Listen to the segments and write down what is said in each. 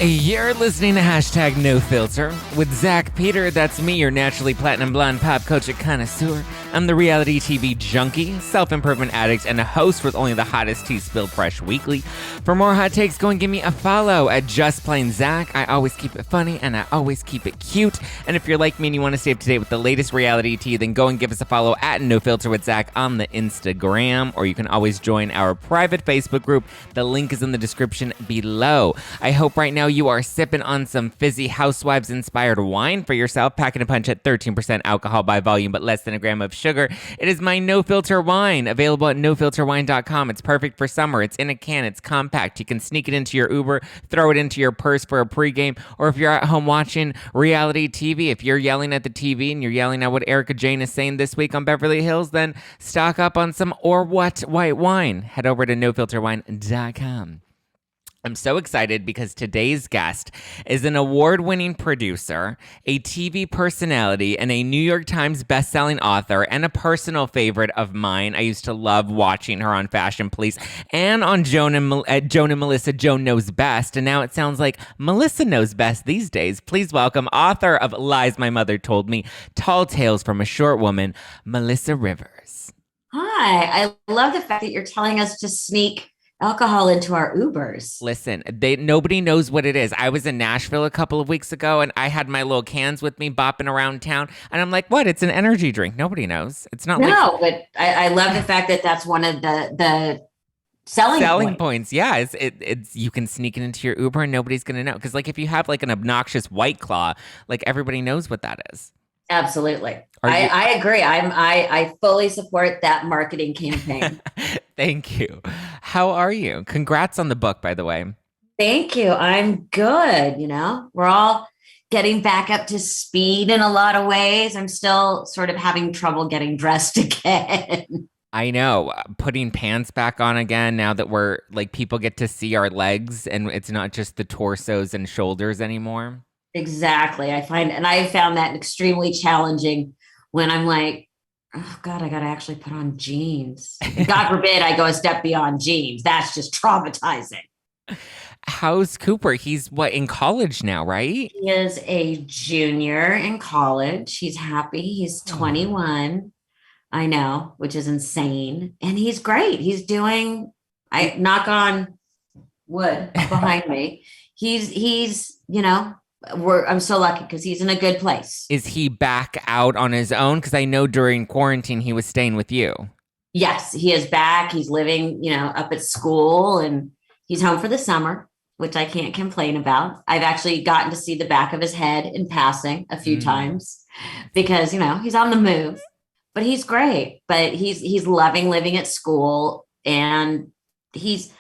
You're listening to hashtag No Filter with Zack Peter. That's me, your naturally platinum blonde pop culture connoisseur. I'm the reality TV junkie, self-improvement addict, and a host with only the hottest tea spilled fresh weekly. For more hot takes, go and give me a follow at Just Plain Zack. I always keep it funny and I always keep it cute. And if you're like me and you want to stay up to date with the latest reality tea, then go and give us a follow at No Filter with Zack on the Instagram, or you can always join our private Facebook group. The link is in the description below. I hope right now you are sipping on some fizzy Housewives-inspired wine for yourself, packing a punch at 13% alcohol by volume, but less than a gram of sugar. It is my No Filter wine, available at nofilterwine.com. It's perfect for summer. It's in a can. It's compact. You can sneak it into your Uber, throw it into your purse for a pregame, or if you're at home watching reality TV, if you're yelling at the TV and you're yelling at what Erica Jane is saying this week on Beverly Hills, then stock up on some Or What white wine. Head over to nofilterwine.com. I'm so excited because today's guest is an award-winning producer, a TV personality, and a New York Times bestselling author, and a personal favorite of mine. I used to love watching her on Fashion Police and on Joan and Melissa, Joan Knows Best, and now it sounds like Melissa knows best these days. Please welcome author of Lies My Mother Told Me, Tall Tales from a Short Woman, Melissa Rivers. Hi, I love the fact that you're telling us to sneak alcohol into our Ubers. Listen, nobody knows what it is. I was in Nashville a couple of weeks ago and I had my little cans with me bopping around town. And I'm like, what? It's an energy drink. Nobody knows. It's not but I love the fact that that's one of the selling points. Yeah, it's you can sneak it into your Uber and nobody's going to know. Because like if you have like an obnoxious White Claw, like everybody knows what that is. Absolutely. I agree. I fully support that marketing campaign. Thank you. How are you? Congrats on the book, by the way. Thank you. I'm good. We're all getting back up to speed in a lot of ways. I'm still sort of having trouble getting dressed again. I know. Putting pants back on again now that we're like people get to see our legs and it's not just the torsos and shoulders anymore. Exactly. I found that extremely challenging when I'm like, oh God, I got to actually put on jeans. God forbid I go a step beyond jeans. That's just traumatizing. How's Cooper? He's in college now, right? He is a junior in college. He's happy. He's 21. I know, which is insane. And he's great. He's doing, I knock on wood behind me. He's, I'm so lucky because he's in a good place. Is he back out on his own? Because I know during quarantine he was staying with you. Yes, he is back. He's living, up at school and he's home for the summer, which I can't complain about. I've actually gotten to see the back of his head in passing a few times because, he's on the move, but he's great. But he's loving living at school and he's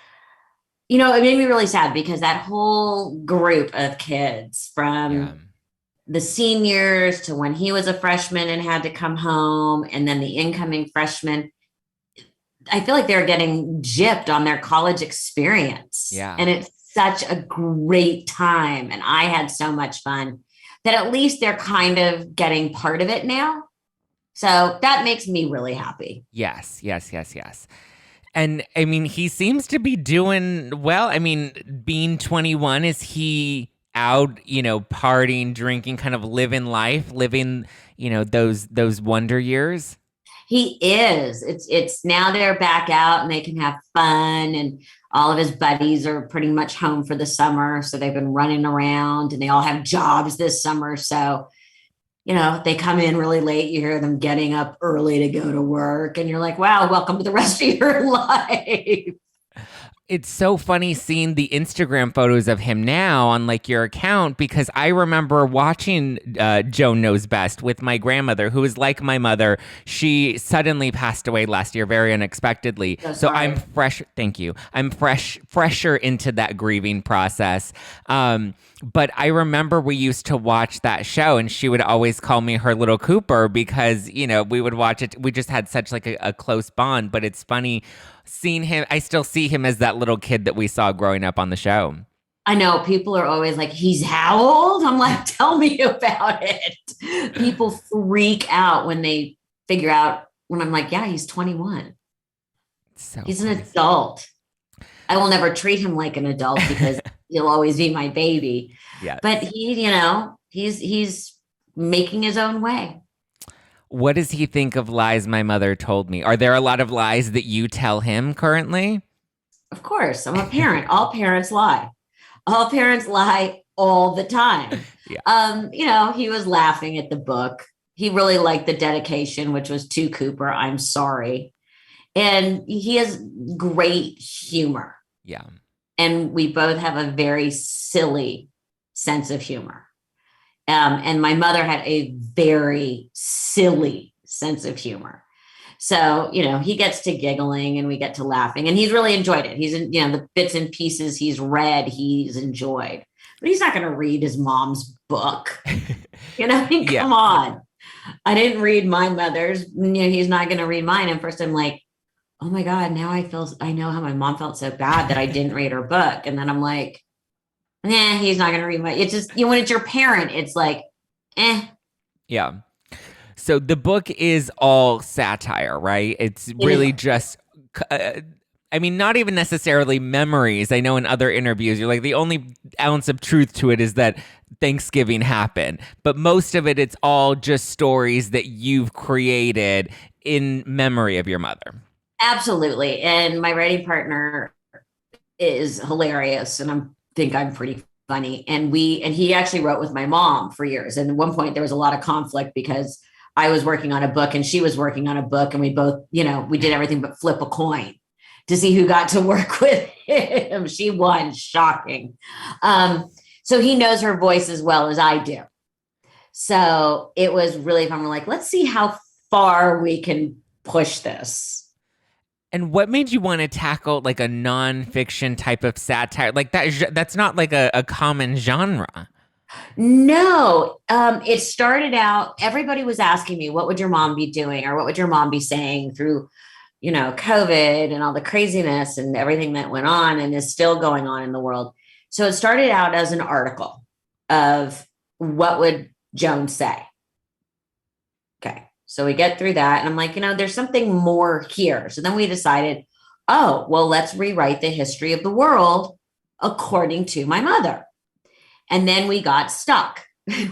it made me really sad because that whole group of kids from the seniors to when he was a freshman and had to come home and then the incoming freshmen, I feel like they're getting gypped on their college experience. Yeah. And it's such a great time. And I had so much fun that at least they're kind of getting part of it now. So that makes me really happy. Yes. And I mean, he seems to be doing well. I mean, being 21, is he out, partying, drinking, kind of living life, living, those wonder years? He is. It's now they're back out and they can have fun and all of his buddies are pretty much home for the summer. So they've been running around and they all have jobs this summer. So they come in really late, you hear them getting up early to go to work and you're like, wow, welcome to the rest of your life. It's so funny seeing the Instagram photos of him now on like your account, because I remember watching Joan Knows Best with my grandmother, who is like my mother. She suddenly passed away last year, very unexpectedly. So I'm fresh. Thank you. I'm fresher into that grieving process. But I remember we used to watch that show and she would always call me her little Cooper because, we would watch it. We just had such like a close bond, but it's funny seeing him. I still see him as that little kid that we saw growing up on the show. I know people are always like, he's how old? I'm like, tell me about it. People freak out when they figure out when I'm like, yeah, he's 21. He's an adult. I will never treat him like an adult because he'll always be my baby. Yes. But he's making his own way. What does he think of lies my mother told me? Are there a lot of lies that you tell him currently? Of course, I'm a parent. All parents lie. All parents lie all the time. Yeah. He was laughing at the book. He really liked the dedication, which was to Cooper, I'm sorry. And he has great humor. Yeah. And we both have a very silly sense of humor. And my mother had a very silly sense of humor. So, he gets to giggling and we get to laughing, and he's really enjoyed it. He's in, the bits and pieces he's read, he's enjoyed, but he's not going to read his mom's book. Come on. I didn't read my mother's, he's not going to read mine. And first I'm like, oh my God, now I know how my mom felt so bad that I didn't read her book. And then I'm like, he's not going to read my, it's just, when it's your parent, it's like, Yeah. So the book is all satire, right? It's really just, not even necessarily memories. I know in other interviews, you're like, the only ounce of truth to it is that Thanksgiving happened. But most of it, it's all just stories that you've created in memory of your mother. Absolutely. And my writing partner is hilarious. And I think I'm pretty funny. And he actually wrote with my mom for years. And at one point there was a lot of conflict because I was working on a book and she was working on a book, and we both, we did everything but flip a coin to see who got to work with him. She won. Shocking. So he knows her voice as well as I do. So it was really fun. We're like, let's see how far we can push this. And what made you want to tackle like a nonfiction type of satire? Like that's not like a common genre. No, it started out, everybody was asking me, what would your mom be doing? Or what would your mom be saying through, COVID and all the craziness and everything that went on and is still going on in the world. So it started out as an article of what would Joan say? Okay. So we get through that and I'm like, there's something more here. So then we decided, oh, well, let's rewrite the history of the world according to my mother. And then we got stuck.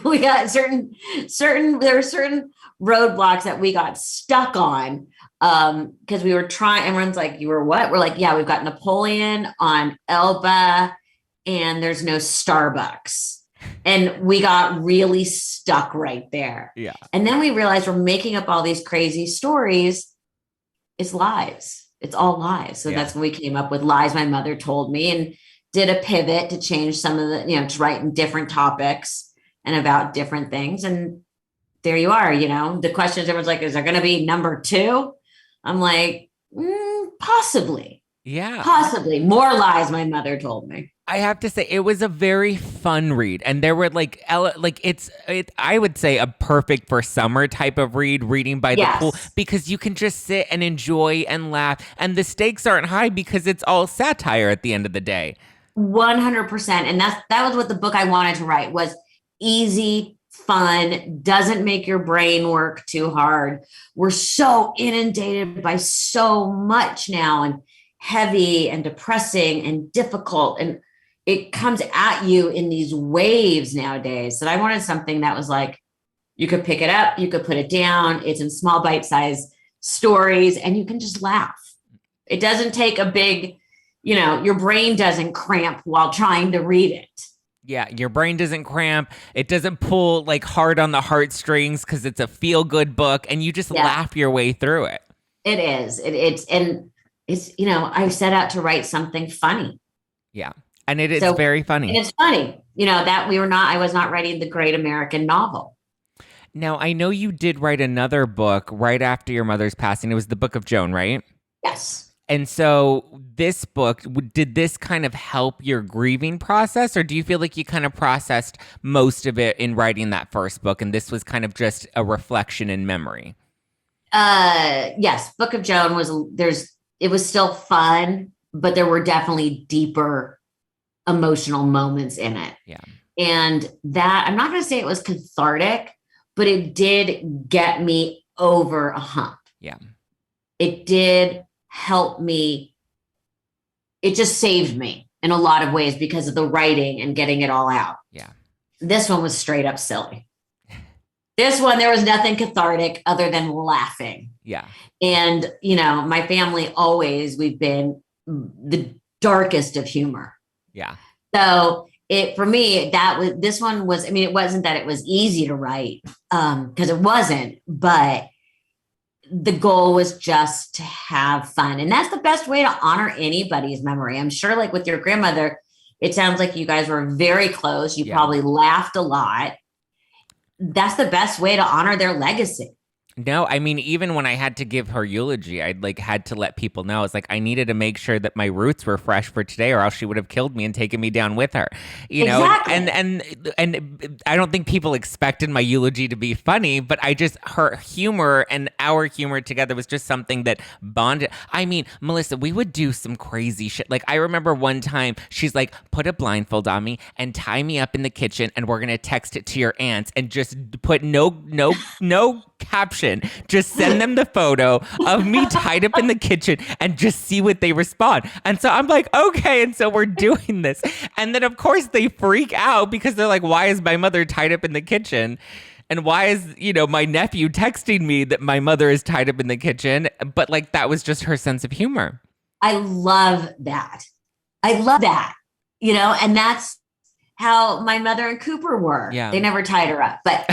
We got there were certain roadblocks that we got stuck on because we were trying. Everyone's like, you were what? We're like, yeah, we've got Napoleon on Elba and there's no Starbucks. And we got really stuck right there. Yeah. And then we realized we're making up all these crazy stories. It's lies. It's all lies. So that's when we came up with Lies My Mother Told Me, and did a pivot to change some of the, to write in different topics and about different things. And there you are, the questions, everyone's like, is there going to be number 2? I'm like, possibly. Yeah. Possibly. More Lies My Mother Told Me. I have to say it was a very fun read, and there were I would say a perfect for summer type of reading by the pool, because you can just sit and enjoy and laugh, and the stakes aren't high because it's all satire at the end of the day. 100%. And that was what the book I wanted to write was: easy, fun, doesn't make your brain work too hard. We're so inundated by so much now, and heavy and depressing and difficult, and it comes at you in these waves nowadays. That I wanted something that was like, you could pick it up, you could put it down. It's in small bite-sized stories and you can just laugh. It doesn't take a big, your brain doesn't cramp while trying to read it. Yeah, your brain doesn't cramp. It doesn't pull like hard on the heartstrings because it's a feel-good book, and you just laugh your way through it. It is. It's I set out to write something funny. Yeah. And it is very funny. And it's funny, that I was not writing the great American novel. Now, I know you did write another book right after your mother's passing. It was the Book of Joan, right? Yes. And so this book, did this kind of help your grieving process, or do you feel like you kind of processed most of it in writing that first book and this was kind of just a reflection in memory? Yes. Book of Joan it was still fun, but there were definitely deeper emotional moments in it. Yeah. And that, I'm not going to say it was cathartic, but it did get me over a hump. Yeah. It did help me. It just saved me. in a lot of ways because of the writing and getting it all out. Yeah. This one was straight up silly. This one, there was nothing cathartic other than laughing. Yeah. And, my family we've been the darkest of humor. Yeah. So for me, this one was, it wasn't that it was easy to write, because it wasn't, but the goal was just to have fun. And that's the best way to honor anybody's memory. I'm sure like with your grandmother, it sounds like you guys were very close. You probably laughed a lot. That's the best way to honor their legacy. No, even when I had to give her eulogy, I'd had to let people know. It's I needed to make sure that my roots were fresh for today, or else she would have killed me and taken me down with her. Exactly. And I don't think people expected my eulogy to be funny, but her humor and our humor together was just something that bonded. Melissa, we would do some crazy shit. I remember one time she's put a blindfold on me and tie me up in the kitchen, and we're gonna text it to your aunts and just put no caption. Just send them the photo of me tied up in the kitchen and just see what they respond. And so I'm okay. And so we're doing this. And then, of course, they freak out because they're why is my mother tied up in the kitchen? And why is, my nephew texting me that my mother is tied up in the kitchen? But that was just her sense of humor. I love that. And that's how my mother and Cooper were. Yeah. They never tied her up, but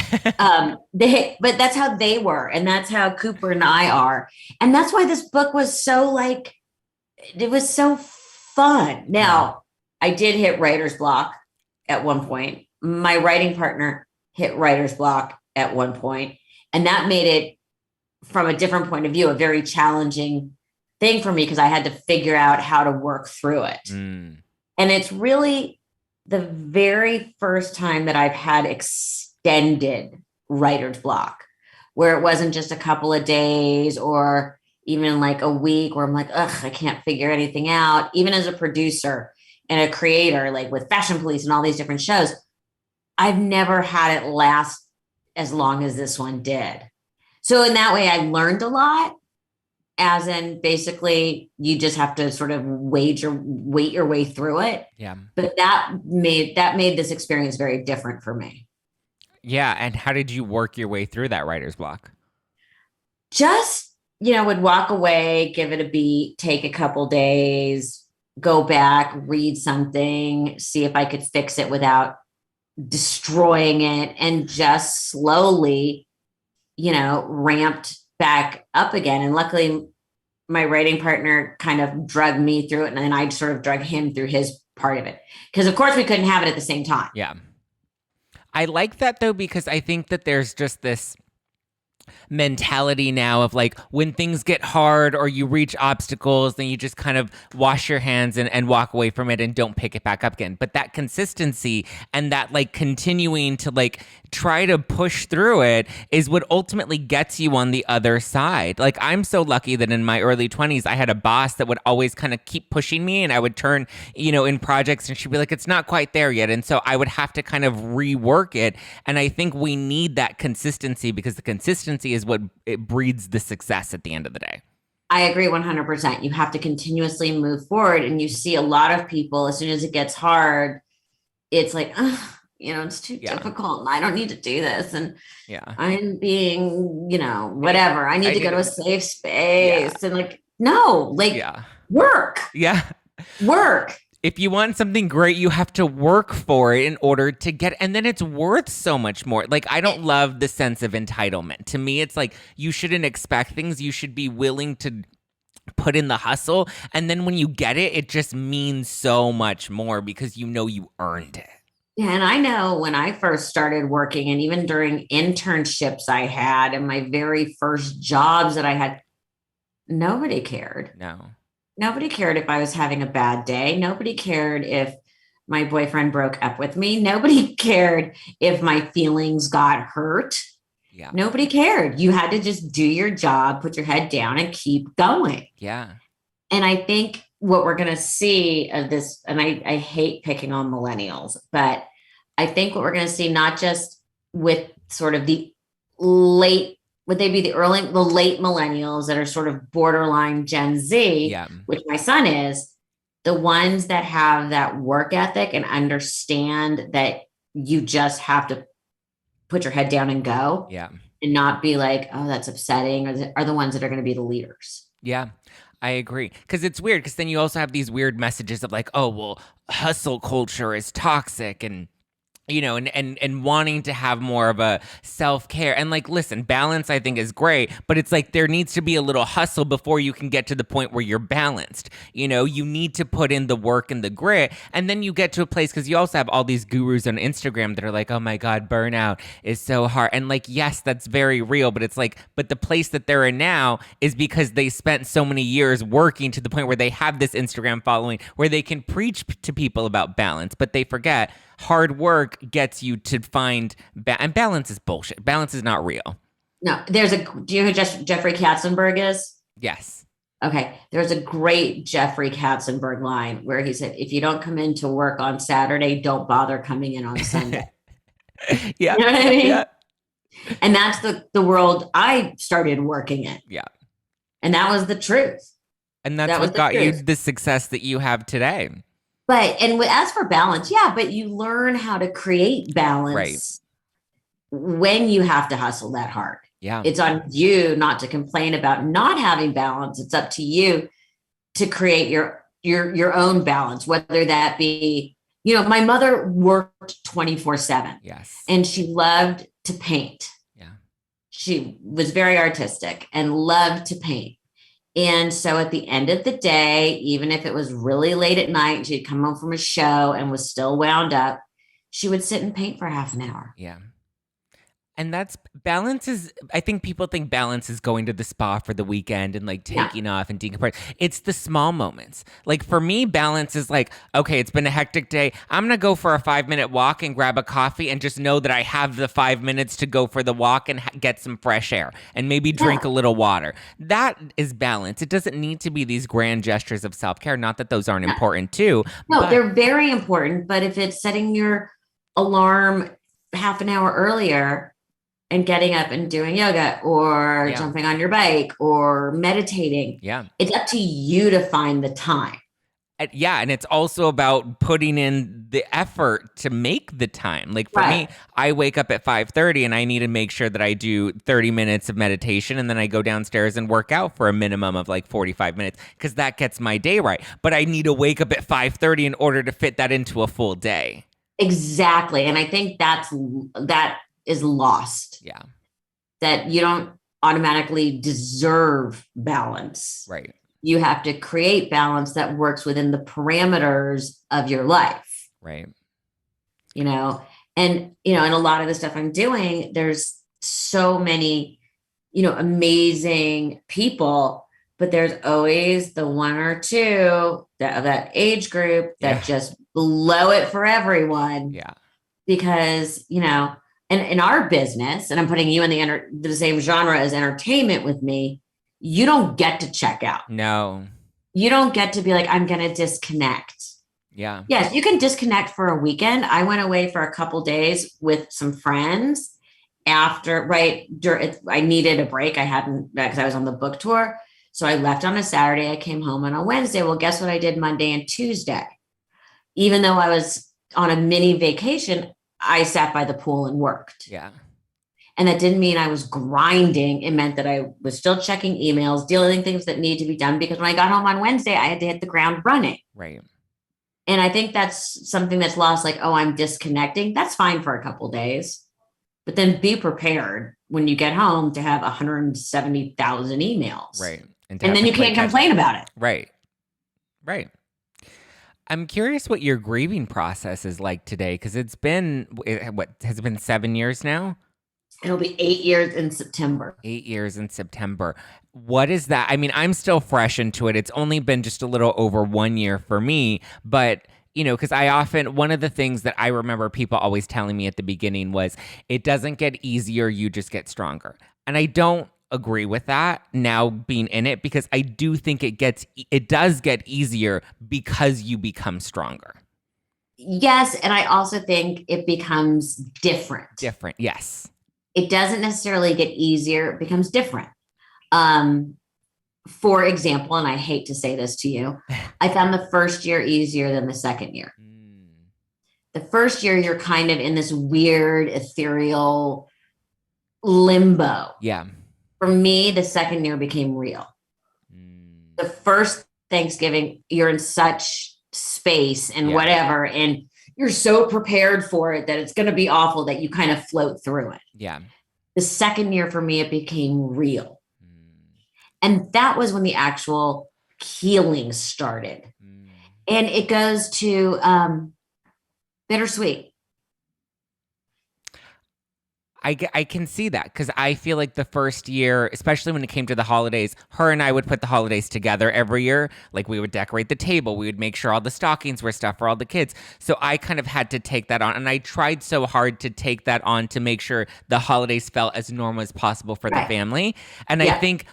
but that's how they were. And that's how Cooper and I are. And that's why this book was so it was so fun. Now, I did hit writer's block at one point. My writing partner hit writer's block at one point, and that made it, from a different point of view, a very challenging thing for me because I had to figure out how to work through it. And it's really the very first time that I've had extended writer's block, where it wasn't just a couple of days or even a week where I'm I can't figure anything out. Even as a producer and a creator, with Fashion Police and all these different shows, I've never had it last as long as this one did. So in that way, I learned a lot. As in, basically, you just have to sort of wait your way through it. Yeah. But that made this experience very different for me. Yeah. And how did you work your way through that writer's block? Just, would walk away, give it a beat, take a couple days, go back, read something, see if I could fix it without destroying it, and just slowly, ramped back up again. And luckily my writing partner kind of drug me through it, and then I sort of drug him through his part of it, because of course we couldn't have it at the same time. Yeah. I like that though, because I think that there's just this mentality now of when things get hard or you reach obstacles, then you just kind of wash your hands and walk away from it and don't pick it back up again. But that consistency and that continuing to try to push through it is what ultimately gets you on the other side. I'm so lucky that in my early 20s, I had a boss that would always kind of keep pushing me, and I would turn, in projects and she'd be it's not quite there yet. And so I would have to kind of rework it. And I think we need that consistency, because the consistency is what it breeds the success at the end of the day. I agree 100%. You have to continuously move forward. And you see a lot of people, as soon as it gets hard, it's it's too difficult, and I don't need to do this. And I'm being, whatever. I need to go to a safe space. And no, work. Yeah. Work. If you want something great, you have to work for it in order to get it. And then it's worth so much more. I don't love the sense of entitlement. To me, it's you shouldn't expect things. You should be willing to put in the hustle. And then when you get it, it just means so much more because you earned it. Yeah, and I know when I first started working, and even during internships I had and my very first jobs that I had, nobody cared. No. Nobody cared if I was having a bad day. Nobody cared if my boyfriend broke up with me. Nobody cared if my feelings got hurt. Yeah. Nobody cared. You had to just do your job, put your head down, and keep going. Yeah. And I think what we're going to see of this, and I hate picking on millennials, but I think what we're going to see, not just with sort of the late, would they be the late millennials that are sort of borderline Gen Z, which my son is, the ones that have that work ethic and understand that you just have to put your head down and go Yeah. and not be like, oh, that's upsetting, are the ones that are going to be the leaders. Yeah. I agree. Because it's weird. Because then you also have these weird messages of like, oh, well, hustle culture is toxic and and wanting to have more of a self-care. And like, listen, balance I think is great, but it's like there needs to be a little hustle before you can get to the point where you're balanced. You need to put in the work and the grit, and then you get to a place, because you also have all these gurus on Instagram that are like, oh my God, burnout is so hard. And like, yes, that's very real, but it's like, but the place that they're in now is because they spent so many years working to the point where they have this Instagram following where they can preach to people about balance, but they forget hard work gets you to find and balance is bullshit. Balance is not real. No, do you know who Jeffrey Katzenberg is? Yes. Okay. There's a great Jeffrey Katzenberg line where he said, if you don't come into work on Saturday, don't bother coming in on Sunday. Yeah. You know what I mean? Yeah. And that's the world I started working in. Yeah. And that was the truth. And that's what got you the success that you have today. But, and as for balance, but you learn how to create balance when you have to hustle that hard. Yeah. It's on you not to complain about not having balance. It's up to you to create your own balance, whether that be, my mother worked 24/7. Yes. And she loved to paint. Yeah. She was very artistic and loved to paint. And so at the end of the day, even if it was really late at night, she'd come home from a show and was still wound up, she would sit and paint for half an hour. Yeah. And balance is, I think people think balance is going to the spa for the weekend and like taking off and decompressing. It's the small moments. Like for me, balance is like, okay, it's been a hectic day. I'm going to go for a 5-minute walk and grab a coffee and just know that I have the 5 minutes to go for the walk and get some fresh air and maybe drink a little water. That is balance. It doesn't need to be these grand gestures of self-care. Not that those aren't important too. No, they're very important. But if it's setting your alarm half an hour earlier and getting up and doing yoga or jumping on your bike or meditating. Yeah. It's up to you to find the time. And it's also about putting in the effort to make the time. Like for me, I wake up at 5:30 and I need to make sure that I do 30 minutes of meditation, and then I go downstairs and work out for a minimum of like 45 minutes because that gets my day right. But I need to wake up at 5:30 in order to fit that into a full day. Exactly. And I think that is lost. Yeah. That you don't automatically deserve balance. Right. You have to create balance that works within the parameters of your life. Right. And a lot of the stuff I'm doing, there's so many, amazing people, but there's always the one or two that age group that just blow it for everyone. Yeah. Because, and in our business, and I'm putting you in the same genre as entertainment with me, you don't get to check out. No. You don't get to be like, I'm going to disconnect. Yeah. Yes, you can disconnect for a weekend. I went away for a couple days with some friends I needed a break. I hadn't, because I was on the book tour. So I left on a Saturday. I came home on a Wednesday. Well, guess what I did Monday and Tuesday? Even though I was on a mini vacation, I sat by the pool and worked. Yeah. And that didn't mean I was grinding. It meant that I was still checking emails, dealing with things that need to be done, because when I got home on Wednesday, I had to hit the ground running. Right. And I think that's something that's lost. Like, oh, I'm disconnecting. That's fine for a couple days, but then be prepared when you get home to have 170,000 emails. Right. And then you can't complain about it. Right. Right. I'm curious what your grieving process is like today, because has it been 7 years now? It'll be 8 years in September. 8 years in September. What is that? I mean, I'm still fresh into it. It's only been just a little over 1 year for me, but because one of the things that I remember people always telling me at the beginning was, it doesn't get easier, you just get stronger. And I don't agree with that now being in it, because I do think it does get easier because you become stronger. Yes. And I also think it becomes different. Different. Yes. It doesn't necessarily get easier. It becomes different. for example, and I hate to say this to you, I found the first year easier than the second year. The first year, you're kind of in this weird, ethereal limbo. Yeah. For me, the second year became real. The first Thanksgiving, you're in such space and whatever, and you're so prepared for it that it's going to be awful that you kind of float through it. Yeah. The second year for me, it became real. And that was when the actual healing started. And it goes to bittersweet. I can see that because I feel like the first year, especially when it came to the holidays, her and I would put the holidays together every year. Like we would decorate the table. We would make sure all the stockings were stuffed for all the kids. So I kind of had to take that on. And I tried so hard to take that on to make sure the holidays felt as normal as possible for the family. And I think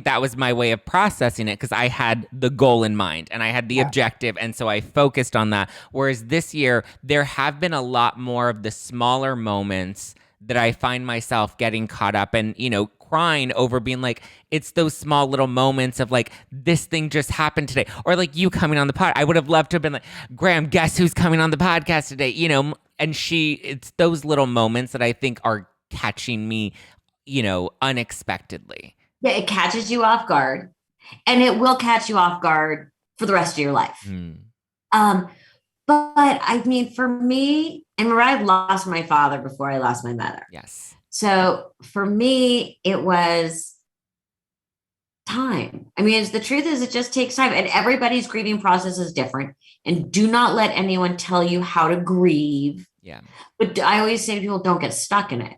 that was my way of processing it because I had the goal in mind and I had the objective. And so I focused on that. Whereas this year, there have been a lot more of the smaller moments that I find myself getting caught up and, crying over being like, it's those small little moments of like, this thing just happened today. Or like you coming on the pod. I would have loved to have been like, Graham, guess who's coming on the podcast today? And it's those little moments that I think are catching me, unexpectedly. Yeah, it catches you off guard and it will catch you off guard for the rest of your life. But I mean, for me, and I lost my father before I lost my mother. Yes. So for me, it was time. I mean, the truth is it just takes time and everybody's grieving process is different. And do not let anyone tell you how to grieve. Yeah. But I always say to people, don't get stuck in it.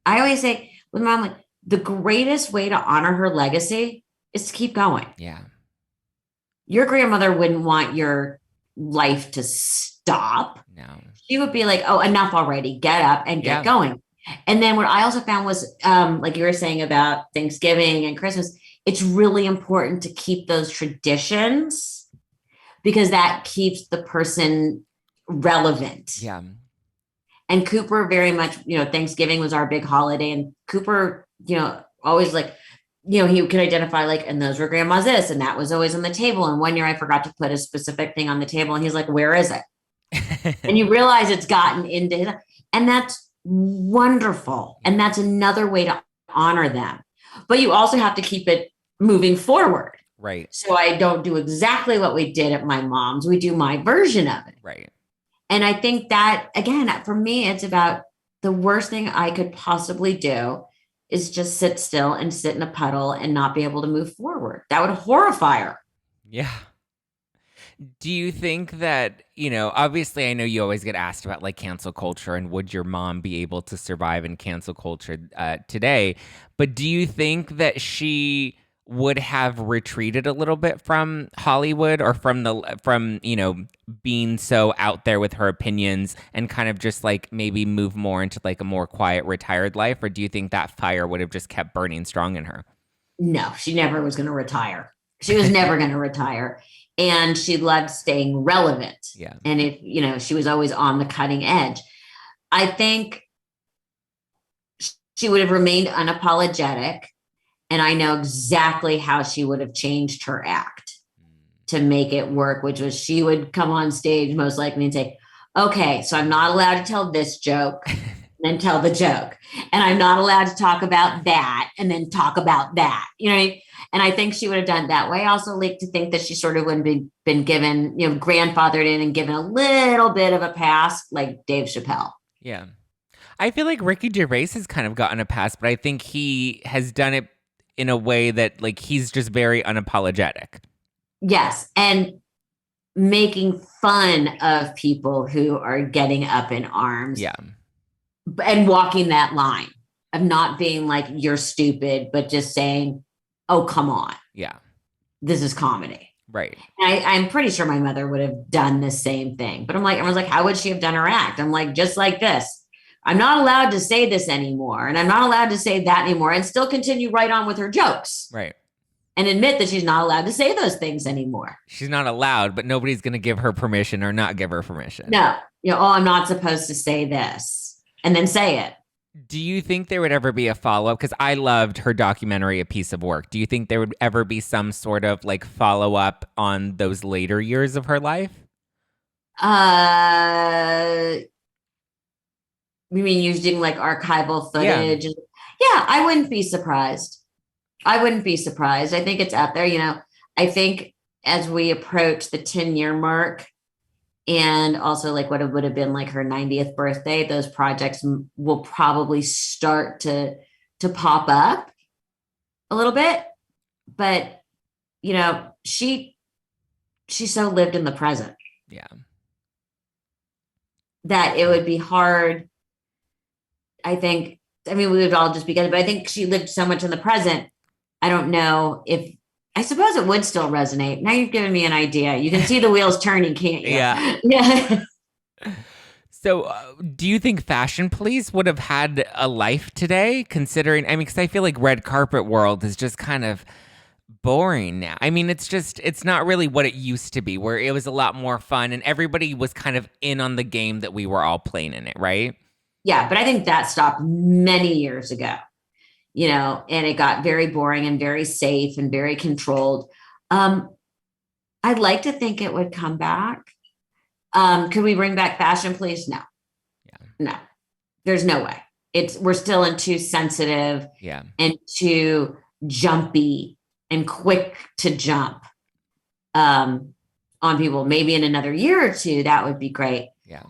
I always say with my mom, like, the greatest way to honor her legacy is to keep going. Yeah. Your grandmother wouldn't want your life to stop. No. She would be like, oh, enough already. Get up and get going. And then what I also found was, like you were saying about Thanksgiving and Christmas, it's really important to keep those traditions because that keeps the person relevant. Yeah. And Cooper very much, Thanksgiving was our big holiday. And Cooper, always like, he could identify like, and those were grandma's this, and that was always on the table. And one year I forgot to put a specific thing on the table and he's like, where is it? And you realize it's gotten into, and that's wonderful. And that's another way to honor them. But you also have to keep it moving forward. Right. So I don't do exactly what we did at my mom's. We do my version of it. Right. And I think that, again, for me, it's about the worst thing I could possibly do is just sit still and sit in a puddle and not be able to move forward. That would horrify her. Yeah. Do you think that, obviously I know you always get asked about like cancel culture and would your mom be able to survive in cancel culture today? But do you think that she would have retreated a little bit from Hollywood or from being so out there with her opinions and kind of just like maybe move more into like a more quiet retired life? Or do you think that fire would have just kept burning strong in her? No, she never was going to retire. She was never going to retire. And she loved staying relevant. Yeah. And if, she was always on the cutting edge. I think she would have remained unapologetic. And I know exactly how she would have changed her act to make it work, which was she would come on stage most likely and say, okay, so I'm not allowed to tell this joke and then tell the joke. And I'm not allowed to talk about that and then talk about that. And I think she would have done it that way. I also like to think that she sort of would have been given, grandfathered in and given a little bit of a pass like Dave Chappelle. Yeah. I feel like Ricky Gervais has kind of gotten a pass, but I think he has done it in a way that like he's just very unapologetic. Yes. And making fun of people who are getting up in arms. Yeah. And walking that line of not being like, you're stupid, but just saying, oh, come on. Yeah. This is comedy. Right. And I'm pretty sure my mother would have done the same thing. But I was like, how would she have done her act? I'm like, just like this. I'm not allowed to say this anymore. And I'm not allowed to say that anymore and still continue right on with her jokes. Right. And admit that she's not allowed to say those things anymore. She's not allowed, but nobody's going to give her permission or not give her permission. No. I'm not supposed to say this. And then say it. Do you think there would ever be a follow-up? Because I loved her documentary, A Piece of Work. Do you think there would ever be some sort of like follow-up on those later years of her life? You mean using like archival Yeah. footage? Yeah, I wouldn't be surprised. I wouldn't be surprised. I think it's out there. I think as we approach the 10-year mark and also like what it would have been like her 90th birthday, those projects will probably start to pop up a little bit. But, she so lived in the present Yeah. that it would be hard. We would all just be good, but I think she lived so much in the present. I don't know I suppose it would still resonate. Now you've given me an idea. You can see the wheels turning, can't you? Yeah. Yeah. So, do you think Fashion Police would have had a life today, considering, because I feel like red carpet world is just kind of boring now. It's not really what it used to be, where it was a lot more fun and everybody was kind of in on the game that we were all playing in it, right? Yeah, but I think that stopped many years ago, and it got very boring and very safe and very controlled. I'd like to think it would come back. Could we bring back Fashion Police? No. Yeah. No. There's no way. We're still in too sensitive and too jumpy and quick to jump on people. Maybe in another year or two, that would be great. Yeah.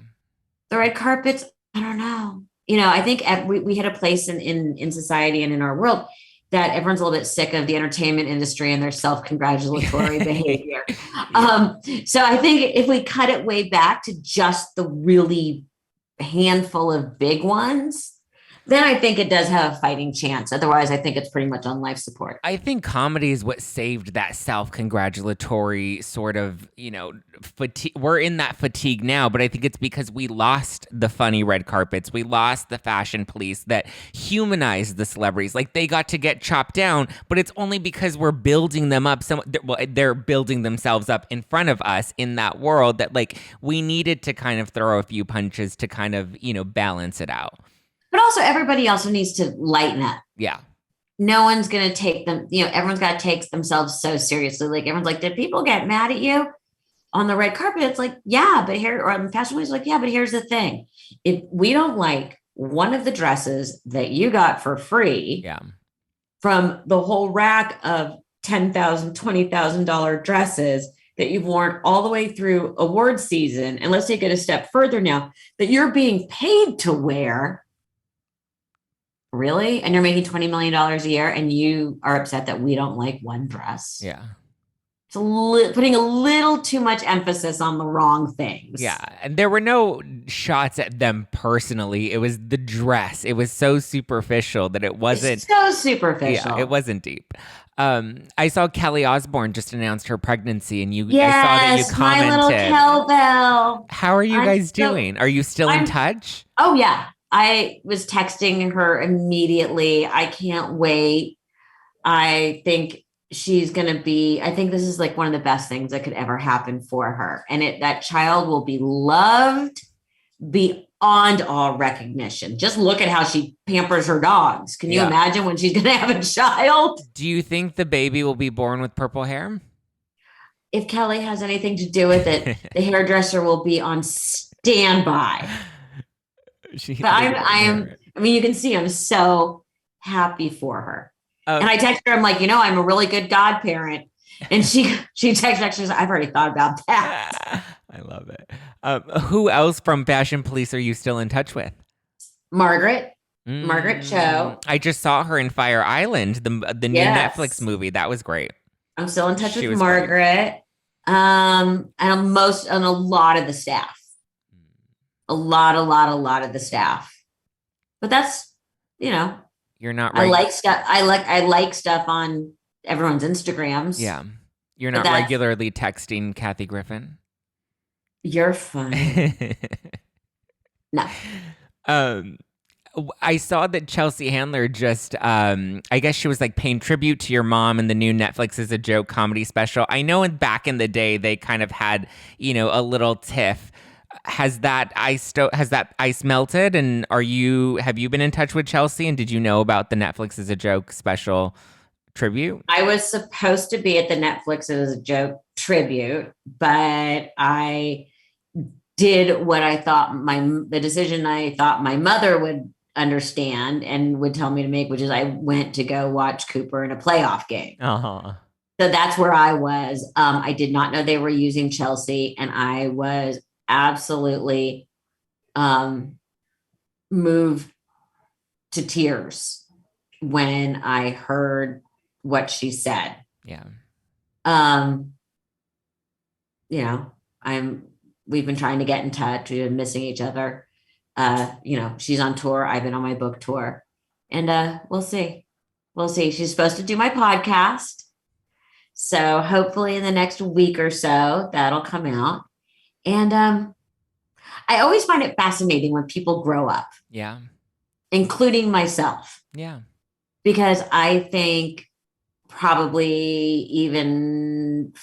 The red carpets, I don't know. I think we hit a place in society and in our world that everyone's a little bit sick of the entertainment industry and their self-congratulatory behavior. So I think if we cut it way back to just the really handful of big ones, then I think it does have a fighting chance. Otherwise, I think it's pretty much on life support. I think comedy is what saved that self-congratulatory sort of, fatigue. We're in that fatigue now, but I think it's because we lost the funny red carpets. We lost the fashion police that humanized the celebrities. Like, they got to get chopped down, but it's only because we're building them up. They're building themselves up in front of us in that world that, like, we needed to kind of throw a few punches to kind of, balance it out. But also everybody also needs to lighten up. Yeah. No one's going to take them, everyone's got to take themselves so seriously. Like, everyone's like, did people get mad at you on the red carpet? It's like, yeah, but or on the fashion week, it's like, yeah, but here's the thing. If we don't like one of the dresses that you got for free from the whole rack of $10,000, $20,000 dresses that you've worn all the way through award season, and let's take it a step further now, that you're being paid to wear. Really? And you're making $20 million a year and you are upset that we don't like one dress. Yeah. It's putting a little too much emphasis on the wrong things. Yeah. And there were no shots at them personally. It was the dress. It was so superficial that it wasn't. It's so superficial. Yeah, it wasn't deep. I saw Kelly Osbourne just announced her pregnancy, and I saw that you commented. My little cowbell. How are you guys doing? Are you still in touch? Oh, yeah. I was texting her immediately. I can't wait. I think she's going to I think this is like one of the best things that could ever happen for her. And that child will be loved beyond all recognition. Just look at how she pampers her dogs. Can you imagine when she's going to have a child? Do you think the baby will be born with purple hair? If Kelly has anything to do with it, the hairdresser will be on standby. But you can see I'm so happy for her. And I text her, I'm like, I'm a really good godparent. And she texts back, she's like, I've already thought about that. I love it. Who else from Fashion Police are you still in touch with? Margaret Cho. I just saw her in Fire Island, the new Netflix movie. That was great. I'm still in touch with Margaret. And a lot of the staff. A lot of the staff. But that's, you're not right. I like stuff on everyone's Instagrams. Yeah. You're not regularly texting Kathy Griffin. You're funny. No. I saw that Chelsea Handler just, I guess she was like paying tribute to your mom in the new Netflix Is a Joke comedy special. I know back in the day, they kind of had, a little tiff. has that ice melted? And have you been in touch with Chelsea? And did you know about the Netflix as a Joke special tribute? I was supposed to be at the Netflix as a Joke tribute, but I did what I thought the decision I thought my mother would understand and would tell me to make, which is I went to go watch Cooper in a playoff game. Uh-huh. So that's where I was. I did not know they were using Chelsea, and I was absolutely moved to tears when I heard what she said. Yeah. You know, we've been trying to get in touch. We've been missing each other. You know, she's on tour. I've been on my book tour, and we'll see. We'll see. She's supposed to do my podcast. So hopefully in the next week or so, that'll come out. And I always find it fascinating when people grow up. Yeah. Including myself. Yeah. Because I think probably even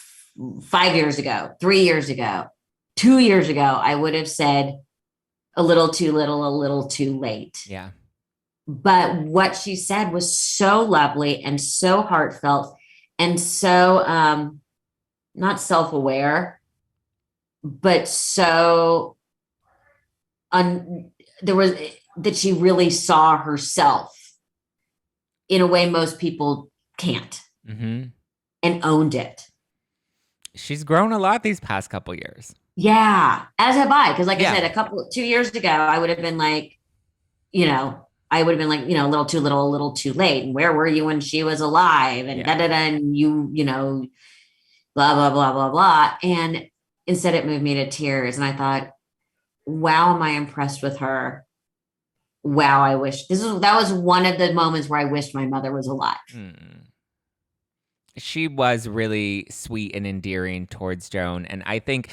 5 years ago, 3 years ago, 2 years ago, I would have said a little too little, a little too late. Yeah. But what she said was so lovely and so heartfelt and so not self-aware, but so there was that she really saw herself in a way most people can't, and owned it. She's grown a lot these past couple years. Yeah, as have I. Because like I said, 2 years ago, I would have been like, a little too little, a little too late. And where were you when she was alive? And and you blah, blah, blah, blah, blah. And instead it moved me to tears. And I thought, wow, am I impressed with her? Wow, I wish that was one of the moments where I wished my mother was alive. She was really sweet and endearing towards Joan, and I think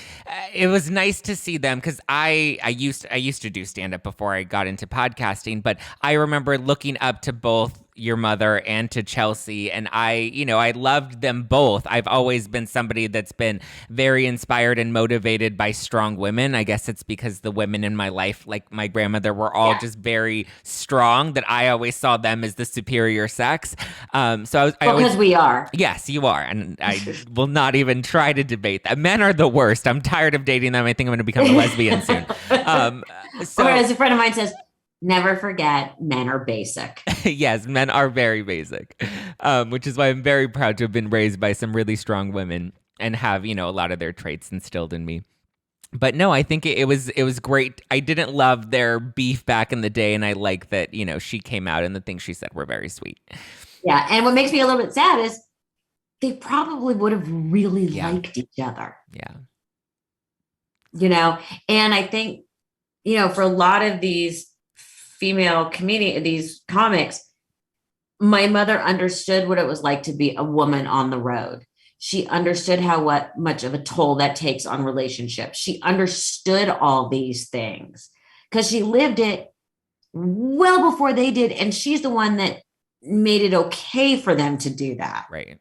it was nice to see them because I used to do stand up before I got into podcasting, but I remember looking up to both your mother and to Chelsea, and I loved them both. I've always been somebody that's been very inspired and motivated by strong women. I guess it's because the women in my life, like my grandmother, were all just very strong that I always saw them as the superior sex. Because we are. Yes, you are. And I will not even try to debate that. Men are the worst. I'm tired of dating them. I think I'm going to become a lesbian soon. Or as a friend of mine says, never forget, men are basic. Yes, men are very basic, which is why I'm very proud to have been raised by some really strong women and have, a lot of their traits instilled in me. But no, I think it was great. I didn't love their beef back in the day, and I like that, she came out and the things she said were very sweet. Yeah, and what makes me a little bit sad is they probably would have really liked each other. Yeah. And I think, for a lot of these female these comics, my mother understood what it was like to be a woman on the road. She understood what much of a toll that takes on relationships. She understood all these things because she lived it well before they did. And she's the one that made it okay for them to do that. Right.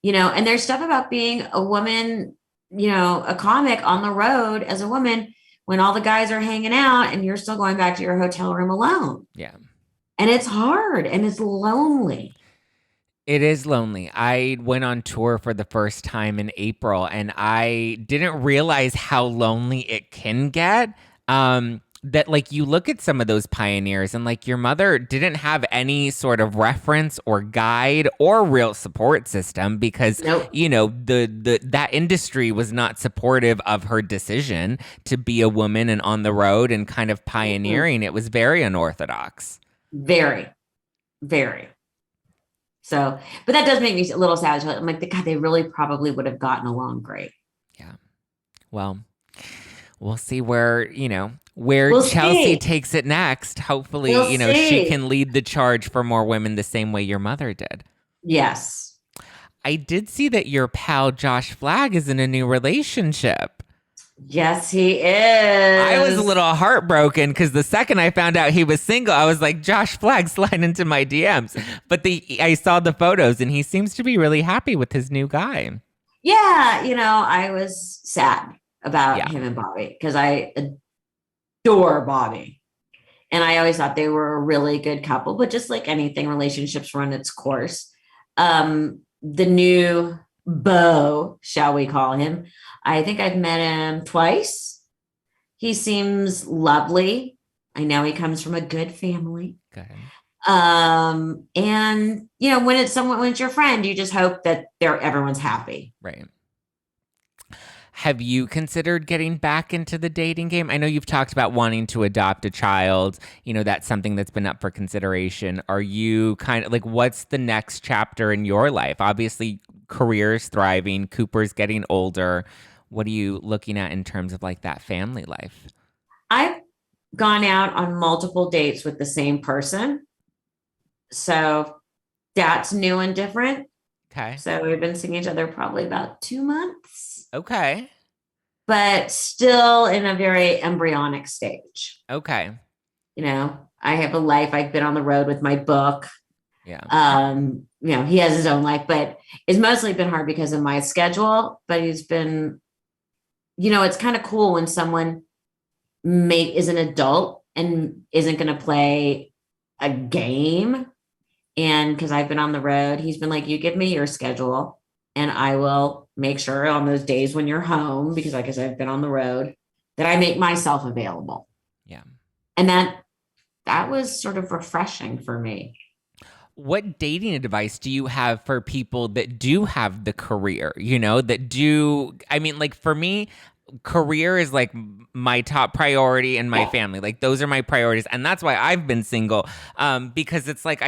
And there's stuff about being a woman, a comic on the road as a woman when all the guys are hanging out and you're still going back to your hotel room alone. Yeah. And it's hard and it's lonely. It is lonely. I went on tour for the first time in April and I didn't realize how lonely it can get. That like you look at some of those pioneers and like your mother didn't have any sort of reference or guide or real support system because that industry was not supportive of her decision to be a woman and on the road and kind of pioneering. Mm-hmm. It was very unorthodox. Very, very. So, but that does make me a little sad. I'm like, God, they really probably would have gotten along great. Yeah. Well, we'll see where Chelsea takes it next. Hopefully, she can lead the charge for more women the same way your mother did. Yes. I did see that your pal Josh Flagg is in a new relationship. Yes, he is. I was a little heartbroken because the second I found out he was single, I was like, Josh Flagg, slide into my DMs. But I saw the photos and he seems to be really happy with his new guy. Yeah, I was sad. about him and Bobby because I adore Bobby. And I always thought they were a really good couple, but just like anything, relationships run its course. The new beau, shall we call him? I think I've met him twice. He seems lovely. I know he comes from a good family. Good. And you know, when it's your friend, you just hope that everyone's happy. Right. Have you considered getting back into the dating game? I know you've talked about wanting to adopt a child. You know, that's something that's been up for consideration. Are you kind of like, what's the next chapter in your life? Obviously, career's thriving, Cooper's getting older. What are you looking at in terms of like that family life? I've gone out on multiple dates with the same person. So that's new and different. Okay. So we've been seeing each other probably about 2 months. Okay. But still in a very embryonic stage. Okay. You know, I have a life. I've been on the road with my book. Yeah. You know, he has his own life, but it's mostly been hard because of my schedule. But he's been, you know, it's kind of cool when someone is an adult and isn't going to play a game. And because I've been on the road, he's been like, you give me your schedule and I will make sure on those days when you're home, because like I said, I've been on the road, that I make myself available. Yeah. And that was sort of refreshing for me. What dating advice do you have for people that do have the career, you know, that do, I mean, like for me, career is like my top priority and my family. Like those are my priorities. And that's why I've been single. Because it's like,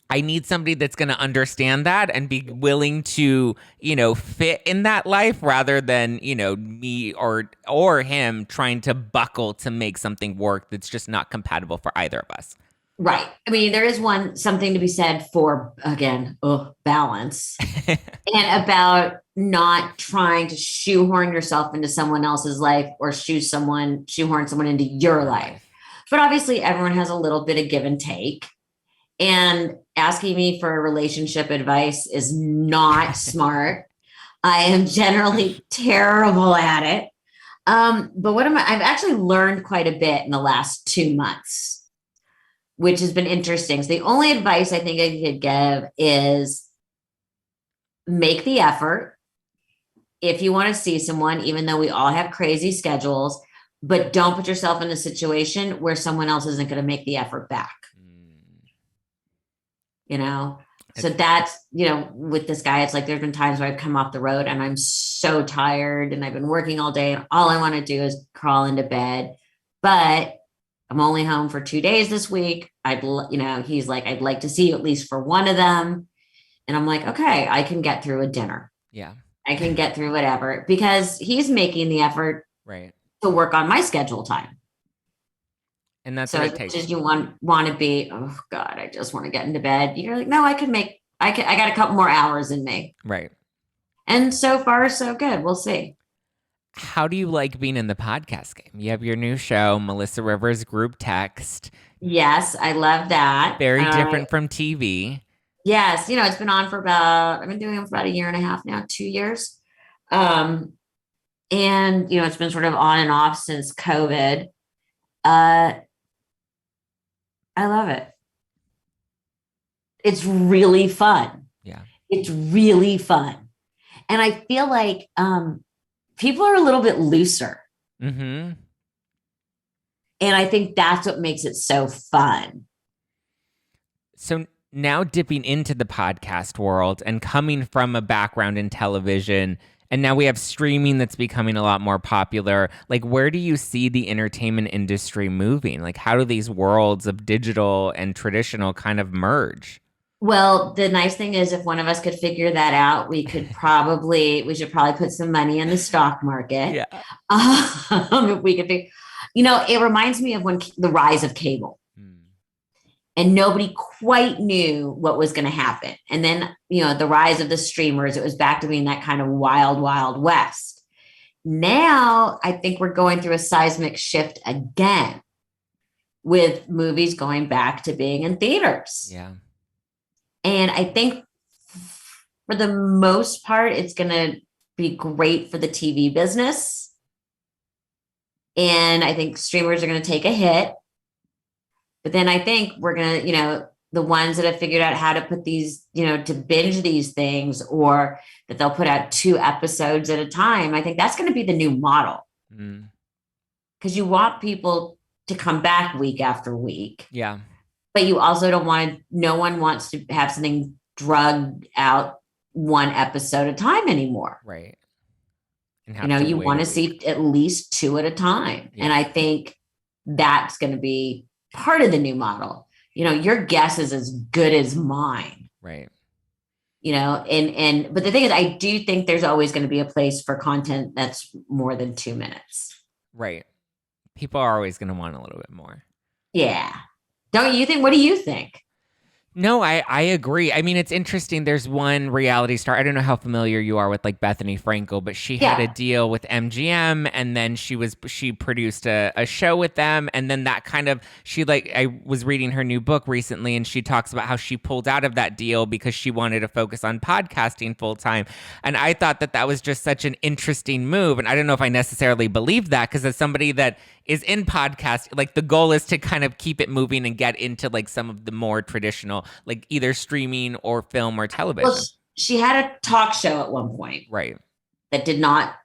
I need somebody that's going to understand that and be willing to, you know, fit in that life rather than, you know, me or him trying to buckle to make something work that's just not compatible for either of us. Right. I mean, there is something to be said for, again, balance and about not trying to shoehorn yourself into someone else's life or shoehorn someone into your life. But obviously everyone has a little bit of give and take. And asking me for relationship advice is not smart. I am generally terrible at it. But I've actually learned quite a bit in the last 2 months, which has been interesting. So the only advice I think I could give is make the effort if you want to see someone, even though we all have crazy schedules, but don't put yourself in a situation where someone else isn't going to make the effort back. You know, so that's, you know, with this guy, it's like there's been times where I've come off the road and I'm so tired and I've been working all day and all I want to do is crawl into bed. But I'm only home for 2 days this week. He's like, I'd like to see you at least for one of them. And I'm like, okay, I can get through a dinner. Yeah. I can get through whatever because he's making the effort to work on my schedule time. And that's so what it takes. Just you want to be, oh God, I just want to get into bed. You're like, no, I got a couple more hours in me. Right. And so far, so good. We'll see. How do you like being in the podcast game? You have your new show, Melissa Rivers Group Text. Yes, I love that. Very different from TV. Yes. You know, it's been on I've been doing it for about 1.5 years now, 2 years. And, you know, it's been sort of on and off since COVID. I love it. It's really fun. Yeah. It's really fun. And I feel like people are a little bit looser. Mm-hmm. And I think that's what makes it so fun. So now dipping into the podcast world and coming from a background in television, and now we have streaming that's becoming a lot more popular. Like, where do you see the entertainment industry moving? Like, how do these worlds of digital and traditional kind of merge? Well, the nice thing is if one of us could figure that out, we should probably put some money in the stock market. Yeah. If we could it reminds me of when the rise of cable. And nobody quite knew what was going to happen. And then, you know, the rise of the streamers, it was back to being that kind of wild, wild west. Now, I think we're going through a seismic shift again with movies going back to being in theaters. Yeah. And I think for the most part, it's going to be great for the TV business. And I think streamers are going to take a hit. But then I think we're going to, the ones that have figured out how to put these, to binge these things, or that they'll put out 2 episodes at a time. I think that's going to be the new model. Because you want people to come back week after week. Yeah. But you also don't want no one wants to have something drugged out 1 episode at a time anymore. Right. And you want to see at least 2 at a time. Yeah. And I think that's going to be part of the new model. Your guess is as good as mine. Right. But the thing is, I do think there's always going to be a place for content that's more than 2 minutes. Right. People are always going to want a little bit more. Yeah. Don't you think? What do you think? No, I agree. I mean, it's interesting. There's one reality star. I don't know how familiar you are with like Bethenny Frankel, but she had a deal with MGM, and then she produced a show with them, and then that kind of I was reading her new book recently, and she talks about how she pulled out of that deal because she wanted to focus on podcasting full time. And I thought that was just such an interesting move, and I don't know if I necessarily believe that, because as somebody that is in podcast, like the goal is to kind of keep it moving and get into like some of the more traditional, like either streaming or film or television. Well, she had a talk show at one point, right, that did not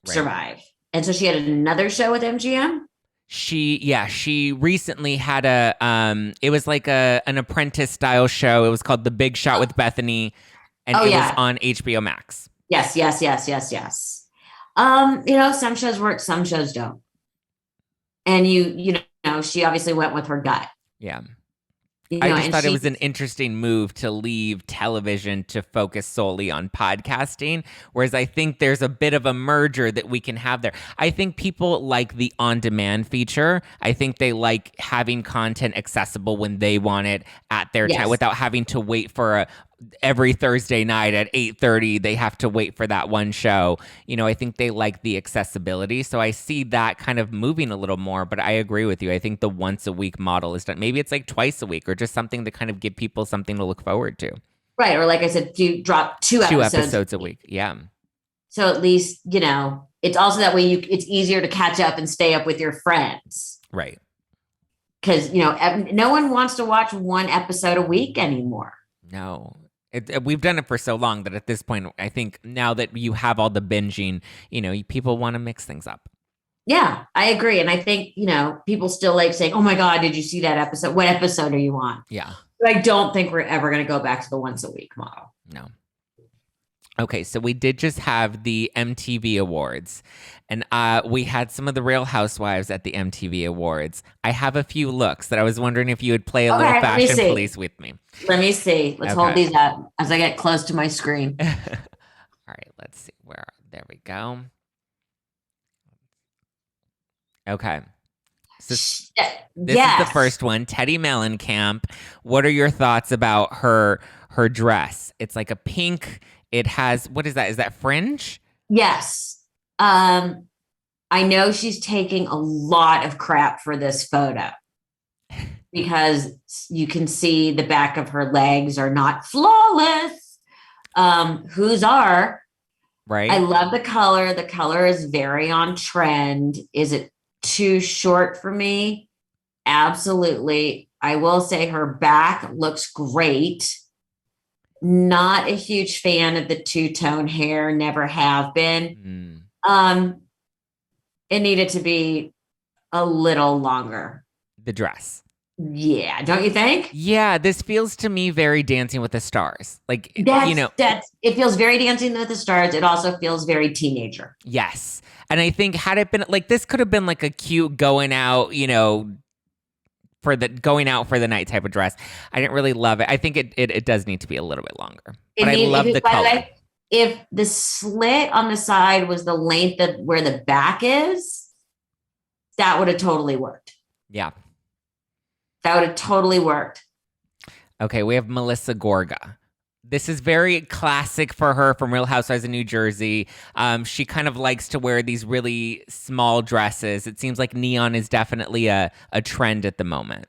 survive, and so she had another show with MGM. She recently had it was like an apprentice style show. It was called The Big Shot with Bethenny, and it was on HBO Max. Yes. Some shows work, some shows don't. And she obviously went with her gut. Yeah. I just thought it was an interesting move to leave television to focus solely on podcasting, whereas I think there's a bit of a merger that we can have there. I think people like the on-demand feature. I think they like having content accessible when they want it at their time without having to wait for every Thursday night at 8:30, they have to wait for that one show. I think they like the accessibility. So I see that kind of moving a little more, but I agree with you. I think the once a week model is done. Maybe it's like twice a week, or just something to kind of give people something to look forward to. Right. Or like I said, do drop 2 episodes a week. Yeah. So at least, it's also that way it's easier to catch up and stay up with your friends. Right. Because, no one wants to watch 1 episode a week anymore. No. We've done it for so long that at this point, I think now that you have all the binging, people want to mix things up. Yeah, I agree. And I think, people still like saying, oh my God, did you see that episode? What episode are you on? Yeah. But I don't think we're ever going to go back to the once a week model. No. Okay, so we did just have the MTV Awards, and we had some of the Real Housewives at the MTV Awards. I have a few looks that I was wondering if you would play a little fashion police with me. Let me see. Let's hold these up as I get close to my screen. All right, let's see. There we go. Okay. So this is the first one, Teddi Mellencamp. What are your thoughts about her dress? It's like a pink. It has, what is that? Is that fringe? Yes. I know she's taking a lot of crap for this photo because you can see the back of her legs are not flawless. Whose are? Right. I love the color. The color is very on trend. Is it too short for me? Absolutely. I will say her back looks great. Not a huge fan of the 2-tone hair, never have been. It needed to be a little longer. The dress. Yeah, don't you think? Yeah, this feels to me very Dancing with the Stars. Like, it feels very Dancing with the Stars. It also feels very teenager. Yes. And I think had it been like, this could have been like a cute going out, for the night type of dress. I didn't really love it. I think it does need to be a little bit longer. But I love the color. By the way, if the slit on the side was the length of where the back is, that would have totally worked. Yeah. That would have totally worked. Okay, we have Melissa Gorga. This is very classic for her from Real Housewives of New Jersey. She kind of likes to wear these really small dresses. It seems like neon is definitely a trend at the moment.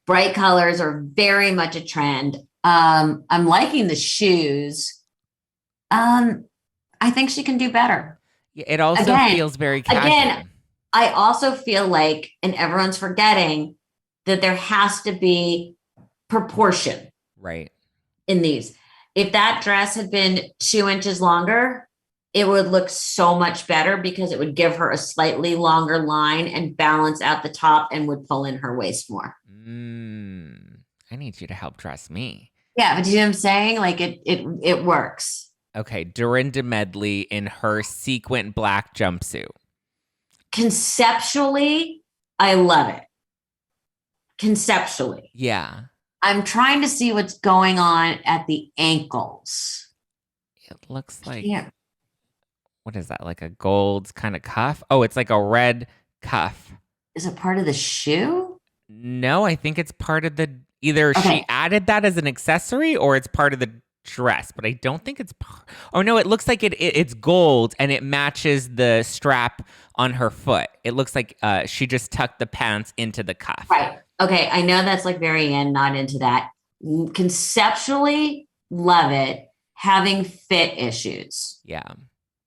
Bright colors are very much a trend. I'm liking the shoes. I I think she can do better. Yeah, it also Again, feels very again, casual. I also feel like, and everyone's forgetting that there has to be proportion Right. in these. If that dress had been 2 inches longer, it would look so much better because it would give her a slightly longer line and balance out the top and would pull in her waist more. I need you to help dress me. Yeah, but you know what I'm saying? Like it works. Okay, Dorinda Medley in her sequin black jumpsuit. Conceptually, I love it. Conceptually. Yeah. I'm trying to see what's going on at the ankles. It looks like, Yeah. what is that? Like a gold kind of cuff? Oh, it's like a red cuff. Is it part of the shoe? No, I think it's part of the, either she Okay. added that as an accessory or it's part of the dress, but I don't think it's part. Oh no, it looks like it's gold and it matches the strap on her foot. It looks like she just tucked the pants into the cuff. Right. Okay. I know that's like very end, not into that. Conceptually, love it. Having fit issues. Yeah.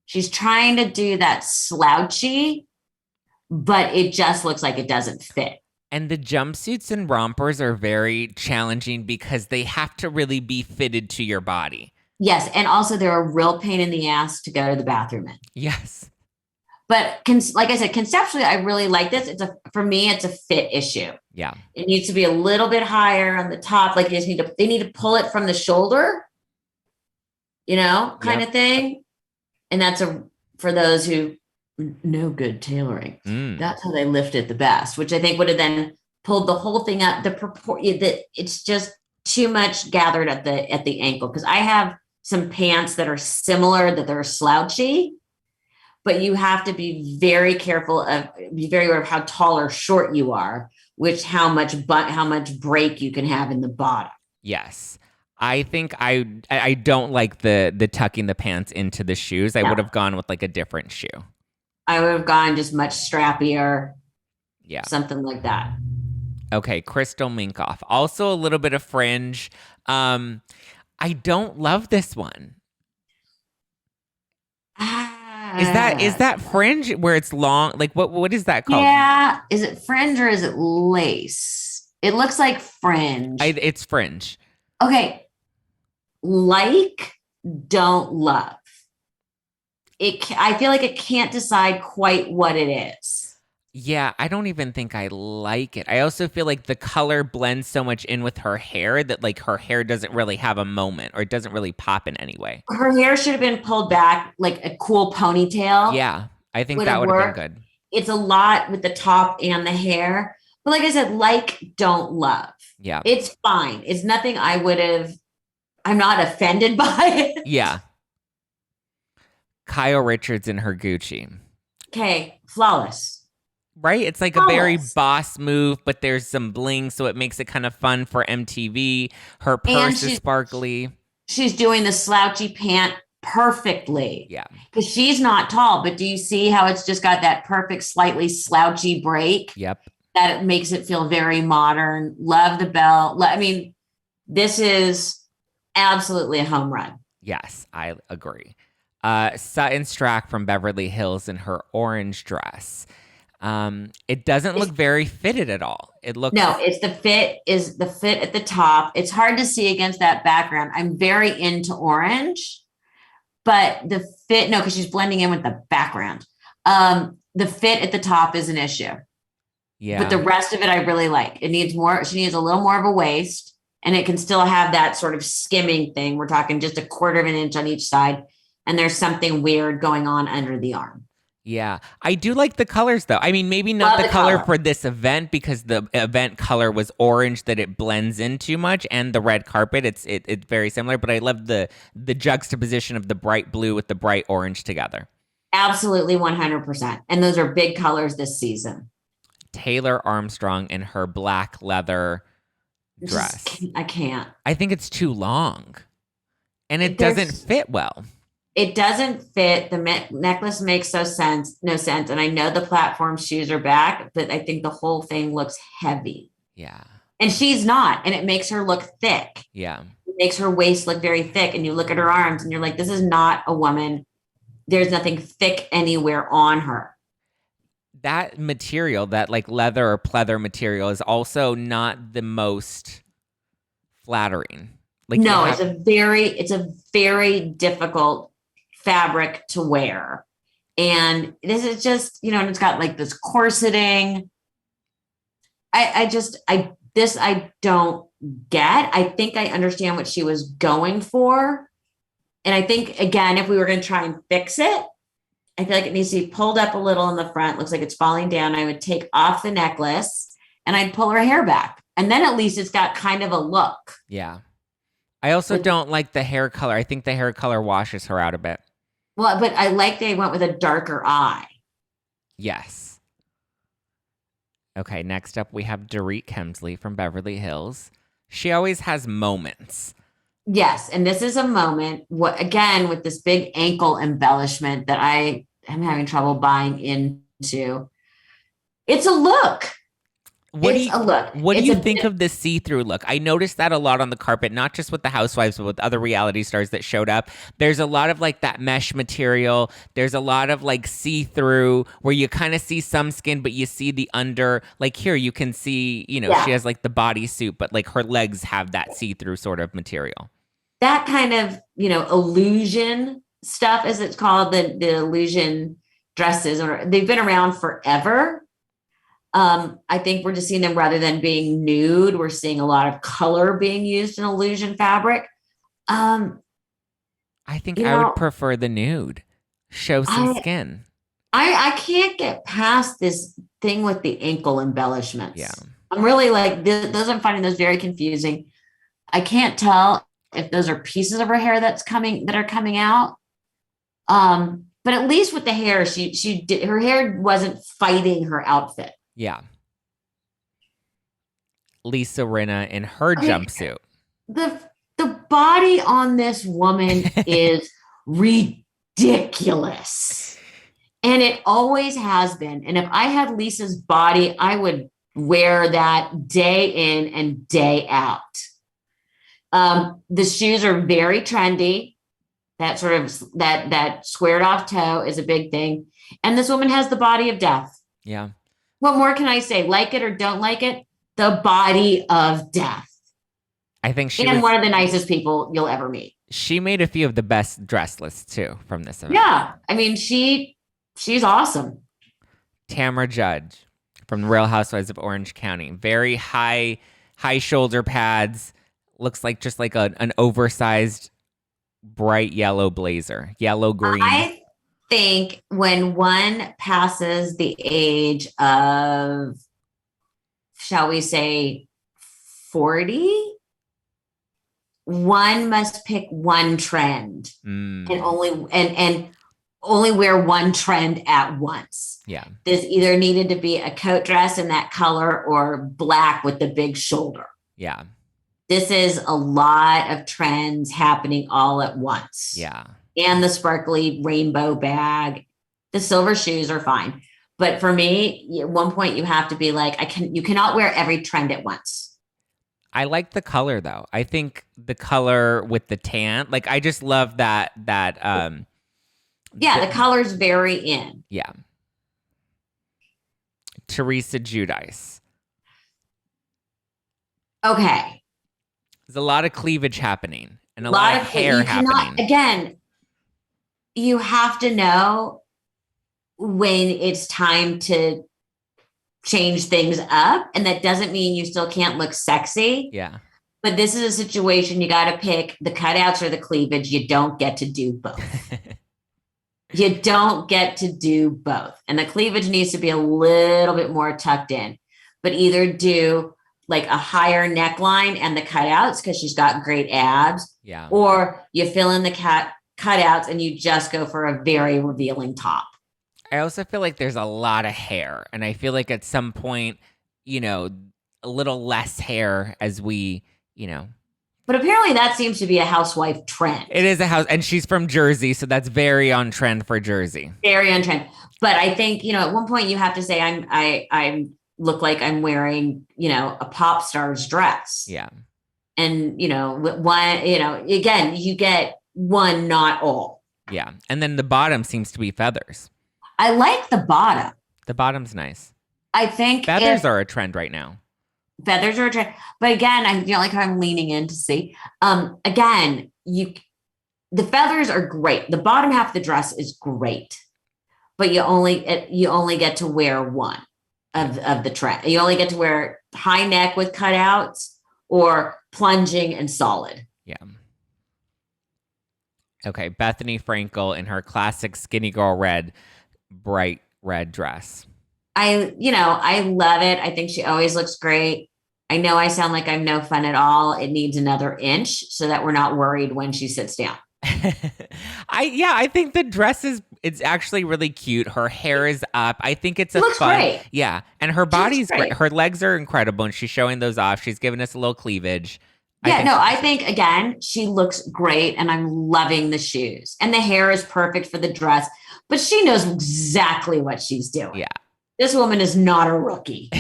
She's trying to do that slouchy, but it just looks like it doesn't fit. And the jumpsuits and rompers are very challenging because they have to really be fitted to your body. Yes. And also, they're a real pain in the ass to go to the bathroom in. Yes. But like I said, conceptually, I really like this. For me, it's a fit issue. Yeah. It needs to be a little bit higher on the top. Like they need to pull it from the shoulder, kind of thing. And that's for those who know good tailoring. That's how they lift it the best, which I think would have then pulled the whole thing up. That it's just too much gathered at the ankle. Because I have some pants that are similar, that they're slouchy, but you have to be very aware of how tall or short you are, how much break you can have in the bottom. Yes. I think I don't like the tucking the pants into the shoes. I would have gone with like a different shoe. I would have gone just much strappier. Yeah. Something like that. Okay, Crystal Minkoff. Also a little bit of fringe. I don't love this one. Is that fringe where it's long? Like what is that called? Yeah. Is it fringe or is it lace? It looks like fringe. It's fringe. Okay. Don't love. I feel like it can't decide quite what it is. Yeah, I don't even think I like it. I also feel like the color blends so much in with her hair that like her hair doesn't really have a moment or it doesn't really pop in any way. Her hair should have been pulled back like a cool ponytail. Yeah, I think that would have been good. It's a lot with the top and the hair. But like I said, don't love. Yeah. It's fine. It's nothing I'm not offended by it. Yeah. Kyle Richards in her Gucci. Okay, flawless. Right? It's like a very boss move, but there's some bling, so it makes it kind of fun for MTV. Her purse is sparkly. She's doing the slouchy pant perfectly. Yeah. Because she's not tall, but do you see how it's just got that perfect, slightly slouchy break? Yep. That it makes it feel very modern. Love the belt. I mean, this is absolutely a home run. Yes, I agree. Sutton Strack from Beverly Hills in her orange dress. It doesn't look very fitted at all. It's the fit at the top. It's hard to see against that background. I'm very into orange, but the fit, no, because she's blending in with the background. The fit at the top is an issue. Yeah. But the rest of it I really like. She needs a little more of a waist, and it can still have that sort of skimming thing. We're talking just 1/4 of an inch on each side, and there's something weird going on under the arm. Yeah. I do like the colors though. I mean, maybe not the color for this event because the event color was orange that it blends in too much, and the red carpet, it's very similar, but I love the juxtaposition of the bright blue with the bright orange together. Absolutely 100%. And those are big colors this season. Taylor Armstrong in her black leather dress. I can't. I think it's too long. And it doesn't fit well. It doesn't fit. The necklace makes no sense. And I know the platform shoes are back, but I think the whole thing looks heavy. Yeah. And she's not. And it makes her look thick. Yeah. It makes her waist look very thick. And you look at her arms and you're like, this is not a woman there's nothing thick anywhere on her. That material, that like leather or pleather material, is also not the most flattering. Like No, it's a very difficult fabric to wear. And this is just, and it's got like this corseting. I don't get. I think I understand what she was going for. And I think, again, if we were going to try and fix it, I feel like it needs to be pulled up a little in the front. Looks like it's falling down. I would take off the necklace and I'd pull her hair back. And then at least it's got kind of a look. Yeah. I also don't like the hair color. I think the hair color washes her out a bit. Well, but I like they went with a darker eye. Yes. Okay, next up we have Darie Kemsley from Beverly Hills. She always has moments. Yes, and this is a moment, again, with this big ankle embellishment that I am having trouble buying into. It's a look. What do you think of the see-through look? I noticed that a lot on the carpet, not just with the Housewives, but with other reality stars that showed up. There's a lot of like that mesh material. There's a lot of like see-through where you kind of see some skin, but you see the under. Like here, you can see, she has like the bodysuit, but like her legs have that see-through sort of material. That kind of, illusion stuff, as it's called, the illusion dresses, they've been around forever. I think we're just seeing them rather than being nude. We're seeing a lot of color being used in illusion fabric. I think I would prefer the nude. Show some skin. I can't get past this thing with the ankle embellishments. Yeah. I'm really like, I'm finding those very confusing. I can't tell if those are pieces of her hair that are coming out. But at least with the hair, her hair wasn't fighting her outfit. Yeah. Lisa Rinna in her jumpsuit. The body on this woman is ridiculous. And it always has been. And if I had Lisa's body, I would wear that day in and day out. The shoes are very trendy. That sort of that squared off toe is a big thing. And this woman has the body of death. Yeah. What more can I say? Like it or don't like it, the body of death. I think one of the nicest people you'll ever meet. She made a few of the best dress lists too from this event. Yeah, I mean she's awesome. Tamra Judge from the Real Housewives of Orange County, very high shoulder pads. Looks like just like an oversized, bright yellow blazer, yellow green. I think when one passes the age of, shall we say, 40, one must pick one trend and only wear one trend at once. Yeah. This either needed to be a coat dress in that color or black with the big shoulder. Yeah. This is a lot of trends happening all at once. Yeah. And the sparkly rainbow bag. The silver shoes are fine. But for me, at one point you have to be like, you cannot wear every trend at once. I like the color though. I think the color with the tan, like I just love that the color's very in. Yeah. Teresa Giudice. Okay. There's a lot of cleavage happening and a lot of hair happening. Again, you have to know when it's time to change things up. And that doesn't mean you still can't look sexy. Yeah. But this is a situation you got to pick the cutouts or the cleavage. You don't get to do both. You don't get to do both. And the cleavage needs to be a little bit more tucked in, but either do like a higher neckline and the cutouts because she's got great abs. Yeah. Or you fill in the cutouts and you just go for a very revealing top. I also feel like there's a lot of hair. And I feel like at some point, a little less hair as we, But apparently that seems to be a housewife trend. It is a house, and she's from Jersey, so that's very on trend for Jersey. Very on trend. But I think, at one point you have to say I look like I'm wearing, a pop star's dress. Yeah. And, one, again, you get one, not all. Yeah. And then the bottom seems to be feathers. I like the bottom. The bottom's nice. I think Feathers are a trend right now. Feathers are a trend. But again, I feel like I'm leaning in to see. Again, the feathers are great. The bottom half of the dress is great, but you only get to wear one of the trend. You only get to wear high neck with cutouts or plunging and solid. Yeah. Okay, Bethenny Frankel in her classic skinny girl red, bright red dress. I love it. I think she always looks great. I know I sound like I'm no fun at all. It needs another inch so that we're not worried when she sits down. I think the dress it's actually really cute. Her hair is up. I think it's looks fun. Great. Yeah, and her body's great. Her legs are incredible, and she's showing those off. She's giving us a little cleavage. I think again she looks great, and I'm loving the shoes, and the hair is perfect for the dress. But she knows exactly what she's doing. Yeah, this woman is not a rookie.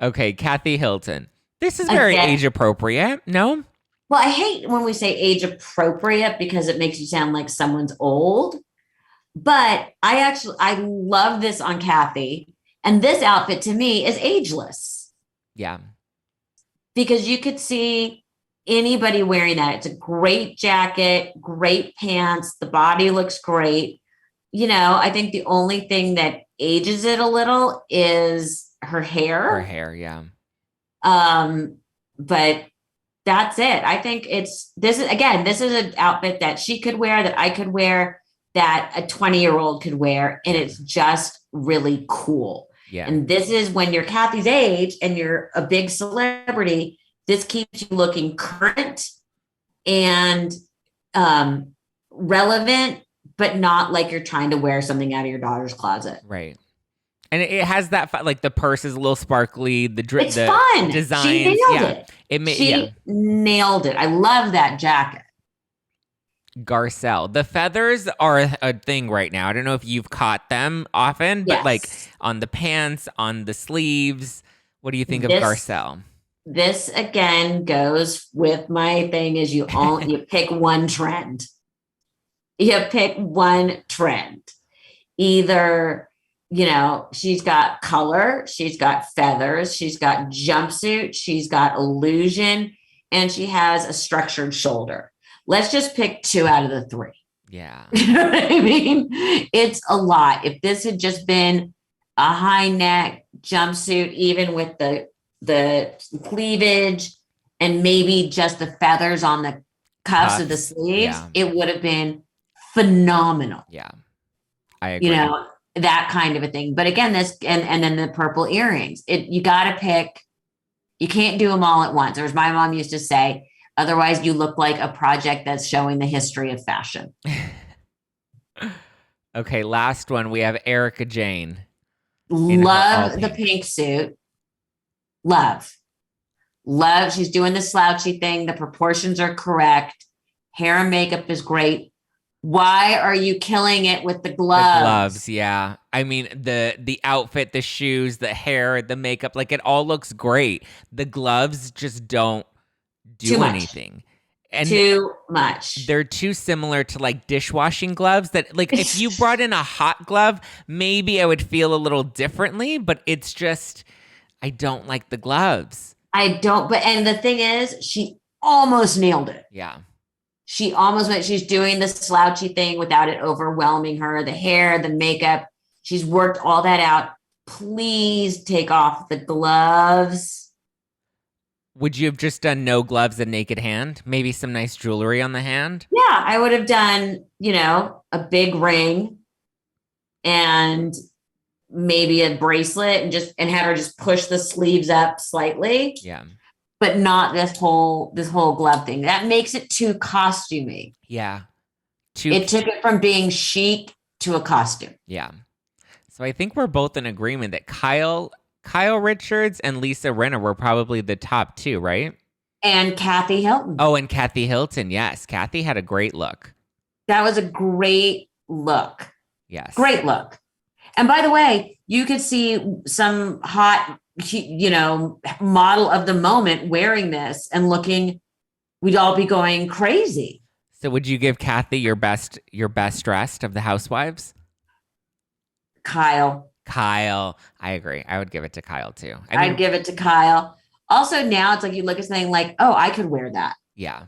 Okay, Kathy Hilton. This is very age appropriate. No. Well, I hate when we say age appropriate because it makes you sound like someone's old. But I love this on Kathy. And this outfit to me is ageless. Yeah. Because you could see anybody wearing that. It's a great jacket, great pants. The body looks great. I think the only thing that ages it a little is her hair. Her hair, yeah. But that's it. I think this is an outfit that she could wear, that I could wear, that a 20-year-old could wear, and it's just really cool. Yeah. And this is when you're Kathy's age and you're a big celebrity, this keeps you looking current and relevant, but not like you're trying to wear something out of your daughter's closet. Right. And it has that, like the purse is a little sparkly. It's fun. Designs. She nailed it. She nailed it. I love that jacket. Garcelle. The feathers are a thing right now. I don't know if you've caught them often, but like on the pants, on the sleeves. What do you think of Garcelle? This again goes with my thing is you pick one trend. You pick one trend. Either she's got color, she's got feathers, she's got jumpsuit, she's got illusion, and she has a structured shoulder. Let's just pick 2 out of the 3. Yeah. You know what I mean? It's a lot. If this had just been a high neck jumpsuit, even with the cleavage and maybe just the feathers on the cuffs of the sleeves, it would have been phenomenal. Yeah. I agree. That kind of a thing. But again, this and then the purple earrings. You got to pick. You can't do them all at once. Or as my mom used to say, otherwise you look like a project that's showing the history of fashion. Okay, last one. We have Erica Jane. Love the pink suit. Love. She's doing the slouchy thing. The proportions are correct. Hair and makeup is great. Why are you killing it with the gloves? The gloves, yeah. I mean, the outfit, the shoes, the hair, the makeup, like it all looks great. The gloves just don't do anything. And too much. They're too similar to like dishwashing gloves that like if you brought in a hot glove, maybe I would feel a little differently, but it's just, I don't like the gloves. I don't, and the thing is, she almost nailed it. Yeah. She almost went, she's doing the slouchy thing without it overwhelming her. The hair, the makeup, she's worked all that out. Please take off the gloves. Would you have just done no gloves and naked hand? Maybe some nice jewelry on the hand? Yeah, I would have done, a big ring and maybe a bracelet and had her just push the sleeves up slightly. Yeah. But not this whole glove thing. That makes it too costumey. Yeah. It took it from being chic to a costume. Yeah. So I think we're both in agreement that Kyle Richards and Lisa Rinna were probably the top 2, right? And Kathy Hilton. Oh, and Kathy Hilton. Yes. Kathy had a great look. That was a great look. Yes. Great look. And by the way, you could see some hot model of the moment wearing this and looking, we'd all be going crazy. So would you give Kathy your best dressed of the housewives? Kyle. Kyle. I agree. I would give it to Kyle too. I'd give it to Kyle. Also, now it's like you look at something like, oh, I could wear that. Yeah.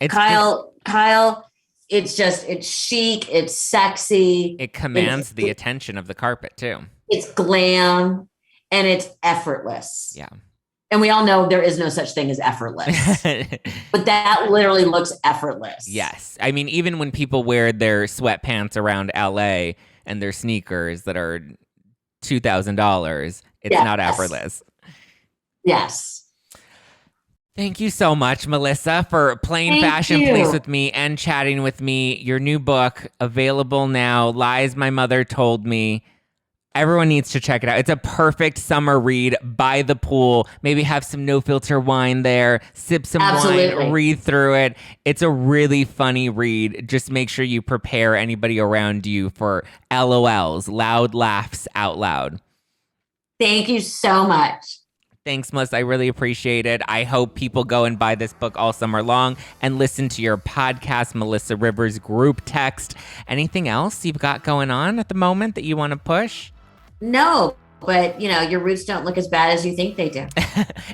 Kyle, it's chic, it's sexy. It commands the attention of the carpet too. It's glam and it's effortless. Yeah. And we all know there is no such thing as effortless. But that literally looks effortless. Yes. I mean, even when people wear their sweatpants around LA and their sneakers that are $2,000, it's not effortless. Yes. Thank you so much, Melissa, for playing Fashion Police with me and chatting with me. Your new book, available now, Lies My Mother Told Me. Everyone needs to check it out. It's a perfect summer read by the pool. Maybe have some no-filter wine there, sip some wine, read through it. It's a really funny read. Just make sure you prepare anybody around you for LOLs, loud laughs out loud. Thank you so much. Thanks, Melissa. I really appreciate it. I hope people go and buy this book all summer long and listen to your podcast, Melissa Rivers Group Text. Anything else you've got going on at the moment that you want to push? No, but your roots don't look as bad as you think they do.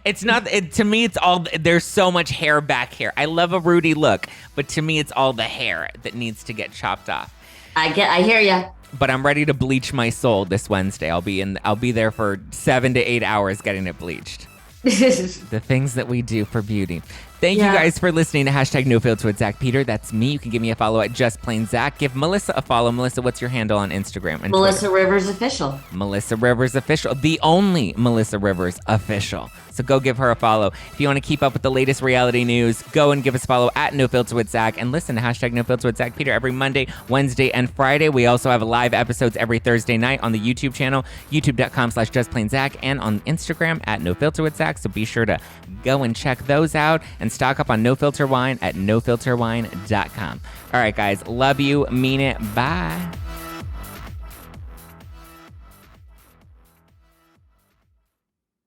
It's not, to me, it's all, there's so much hair back here. I love a Rudy look, but to me, it's all the hair that needs to get chopped off. I hear you. But I'm ready to bleach my soul this Wednesday. I'll be there for 7 to 8 hours getting it bleached. The things that we do for beauty. Thank you guys for listening to #NoFilter with Zack Peter. That's me. You can give me a follow at Just Plain Zack. Give Melissa a follow. Melissa, what's your handle on Instagram and Melissa Twitter? Rivers Official. Melissa Rivers Official. The only Melissa Rivers Official. So go give her a follow. If you want to keep up with the latest reality news, go and give us a follow at No Filter with Zack and listen to #NoFilter with Zack Peter every Monday, Wednesday, and Friday. We also have live episodes every Thursday night on the YouTube channel, youtube.com/JustPlainZack, and on Instagram at No Filter with Zack. So be sure to go and check those out and stock up on No Filter Wine at nofilterwine.com. All right, guys. Love you. Mean it. Bye.